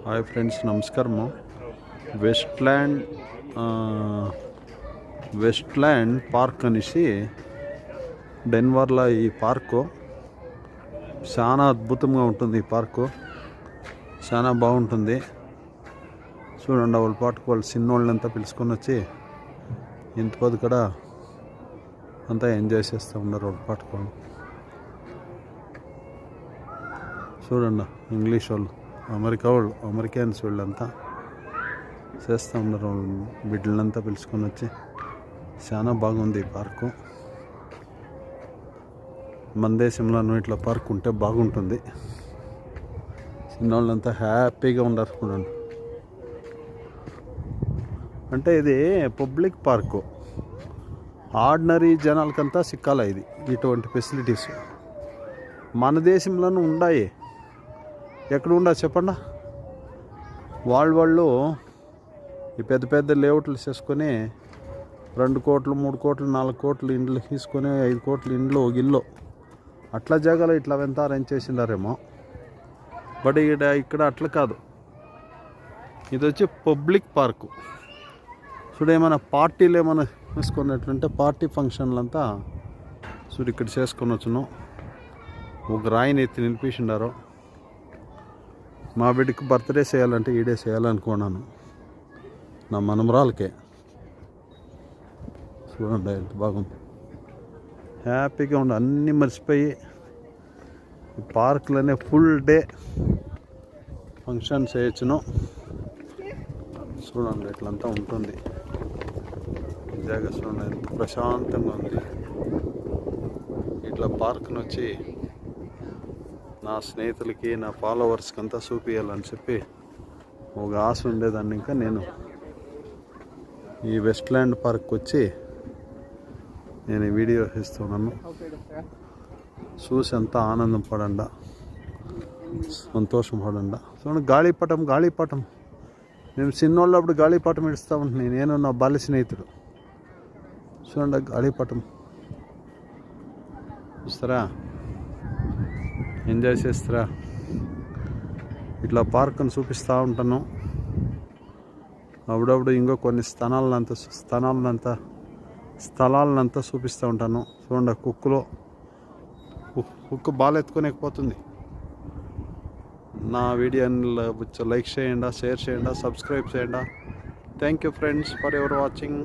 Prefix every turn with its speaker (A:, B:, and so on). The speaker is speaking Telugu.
A: హాయ్ ఫ్రెండ్స్, నమస్కారము. వెస్ట్‌ల్యాండ్ వెస్ట్‌ల్యాండ్ పార్క్ అనేసి డెన్వర్లో ఈ పార్కు చాలా అద్భుతంగా ఉంటుంది. ఈ పార్కు చాలా బాగుంటుంది. చూడండి, వాళ్ళ పాటుకు వాళ్ళు చిన్నోళ్ళంతా పిలుచుకొని వచ్చి ఇంత పొద్దు కూడా అంతా ఎంజాయ్ చేస్తూ ఉన్నారు. వాళ్ళ పాటుకు చూడండి, ఇంగ్లీష్ వాళ్ళు, అమెరికన్స్ వీళ్ళంతా చేస్తూ ఉన్నారు. బిడ్డలంతా పిలుచుకొని వచ్చి చాలా బాగుంది ఈ పార్కు. మన దేశంలోనూ ఇట్లా పార్క్ ఉంటే బాగుంటుంది. చిన్నవాళ్ళంతా హ్యాపీగా ఉండరు. చూడండి, అంటే ఇది పబ్లిక్ పార్కు, ఆర్డినరీ జనాలకంతా సిక్కాల ఇది. ఇటువంటి ఫెసిలిటీస్ మన దేశంలోనూ ఉన్నాయి. ఎక్కడ ఉండదు చెప్పండి. వాళ్ళు ఈ పెద్ద పెద్ద లేఅవుట్లు చేసుకొని 2 కోట్లు 3 కోట్లు 4 కోట్లు ఇండ్లు తీసుకొని 5 కోట్ల ఇండ్లు ఒక ఇల్లు అట్లా జాగాలో ఇట్లా ఎంత అరేంజ్ చేసిండారేమో. బట్ ఇక్కడ అట్లా కాదు. ఇది వచ్చి పబ్లిక్ పార్కు. చూడు, ఏమైనా పార్టీలు ఏమైనా చేసుకున్నట్లుంటే పార్టీ ఫంక్షన్లు అంతా చూడు ఇక్కడ చేసుకొని వచ్చును. ఒక రాయిని ఎత్తి నిలిపేసిండారు. మా బిడ్డకి బర్త్డే చేయాలంటే ఈడే చేయాలనుకున్నాను, నా మనమరాలకే. చూడండి ఎంత బాగుంది. హ్యాపీగా ఉండి అన్నీ మర్చిపోయి పార్కులోనే ఫుల్ డే ఫంక్షన్ చేయొచ్చును. చూడండి ఇట్లంతా ఉంటుంది. జాగా చూడండి ఎంత ప్రశాంతంగా ఉంది. ఇట్లా పార్క్ని వచ్చి నా స్నేహితులకి, నా ఫాలోవర్స్కి అంతా చూపించాలని చెప్పి ఒక ఆశ ఉండేదాన్ని. ఇంకా నేను ఈ వెస్ట్‌ల్యాండ్ పార్క్ వచ్చి నేను ఈ వీడియో ఇస్తున్నాను. చూసి అంతా ఆనందం పడండా, సంతోషం పడండా. చూడండి, గాలిపటం. మేము చిన్నోళ్ళప్పుడు గాలిపటం ఇడుస్తూ ఉంటుంది. నేను నా బాల్య స్నేహితుడు. చూడండి, గాలిపటం చూస్తారా, ఎంజాయ్ చేస్తారా. ఇట్లా పార్కును చూపిస్తూ ఉంటాను. అప్పుడప్పుడు ఇంకో కొన్ని స్థలాలనంతా చూపిస్తూ ఉంటాను. చూడండి, కుక్క బాల్ ఎత్తుకోలేకపోతుంది. నా వీడియోని లైక్ చేయండి, షేర్ చేయండి, సబ్స్క్రైబ్ చేయండి. Thank you friends for ever watching.